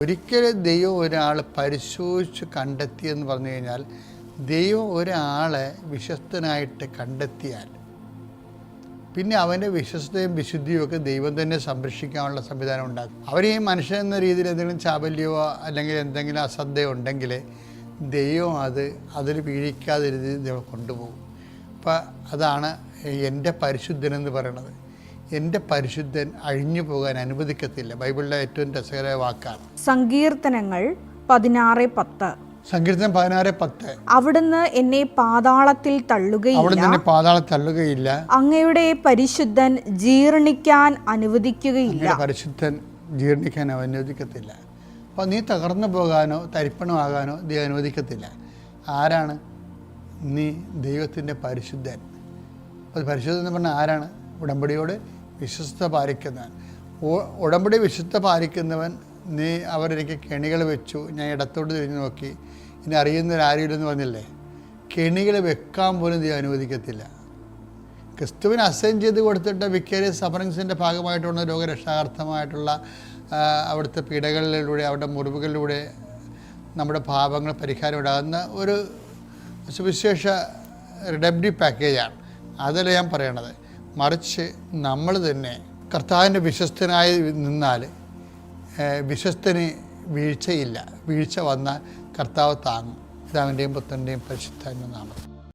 ഒരിക്കലും ദൈവം ഒരാൾ പരിശോധിച്ച് കണ്ടെത്തിയെന്ന് പറഞ്ഞു കഴിഞ്ഞാൽ, ദൈവം ഒരാളെ വിശ്വസ്തനായിട്ട് കണ്ടെത്തിയാൽ പിന്നെ അവൻ്റെ വിശ്വസ്തയും വിശുദ്ധിയും ഒക്കെ ദൈവം തന്നെ സംരക്ഷിക്കാനുള്ള സംവിധാനം ഉണ്ടാക്കും. അവർ ഈ മനുഷ്യൻ എന്ന രീതിയിൽ എന്തെങ്കിലും ചാബല്യമോ അല്ലെങ്കിൽ എന്തെങ്കിലും അശ്രദ്ധയോ ഉണ്ടെങ്കിൽ ദൈവം അതിൽ വീഴിക്കാതിരുന്ന് ദൈവം കൊണ്ടുപോകും. അപ്പം അതാണ് എൻ്റെ പരിശുദ്ധനെന്ന് പറയണത്. എൻ്റെ പരിശുദ്ധൻ അഴിഞ്ഞു പോകാൻ അനുവദിക്കത്തില്ല. ബൈബിളിലെ ഏറ്റവും രസകരമായ വാക്കാണ് സങ്കീർത്തനങ്ങൾ 16:10. സങ്കീർത്തനം 16:10. അവിടുന്ന് എന്നെ പാതാളത്തിൽ തള്ളുകയില്ല, അങ്ങയുടെ പരിശുദ്ധൻ ജീർണിക്കാൻ അനുവദിക്കുകയില്ല. പരിശുദ്ധൻ ജീർണിക്കാൻ അനുവദിക്കത്തില്ല. അപ്പോൾ നീ തകർന്നു പോകാനോ തരിപ്പണമാകാനോ ദൈവം അനുവദിക്കത്തില്ല. ആരാണ് നീ? ദൈവത്തിൻ്റെ പരിശുദ്ധൻ. അപ്പോൾ പരിശുദ്ധൻ എന്ന് പറഞ്ഞാൽ ആരാണ്? ഉടമ്പടിയോട് വിശ്വസ്ത പാലിക്കുന്നവൻ. ഉടമ്പടി വിശുദ്ധ പാലിക്കുന്നവൻ. നീ അവരെനിക്ക് കെണികൾ വെച്ചു, ഞാൻ ഇടത്തോട്ട് തിരിഞ്ഞു നോക്കി, ഇനി അറിയുന്നവരാരുമില്ലെന്ന് പറഞ്ഞില്ലേ? കെണികൾ വെക്കാൻ പോലും നീ അനുവദിക്കത്തില്ല. ക്രിസ്തുവിന് അസൈൻ ചെയ്ത് കൊടുത്തിട്ട് വിക്കേരിയസ് സഫറിങ്സിൻ്റെ ഭാഗമായിട്ടുള്ള രോഗരക്ഷാർത്ഥമായിട്ടുള്ള അവിടുത്തെ പീഡകളിലൂടെ അവരുടെ മുറിവുകളിലൂടെ നമ്മുടെ പാപങ്ങൾ പരിഹാരം ഉണ്ടാകുന്ന ഒരു സുവിശേഷ റിഡംപ്റ്റീവ് പാക്കേജാണ്. അതല്ല ഞാൻ പറയണത്. മറിച്ച് നമ്മൾ തന്നെ കർത്താവിൻ്റെ വിശ്വസ്തനായി നിന്നാൽ വിശ്വസ്തന് വീഴ്ചയില്ല. വീഴ്ച വന്നാൽ കർത്താവ് താങ്ങും. പിതാവിൻ്റെയും പുത്രൻ്റെയും പരിശുദ്ധാത്മ നാമത്തിൽ.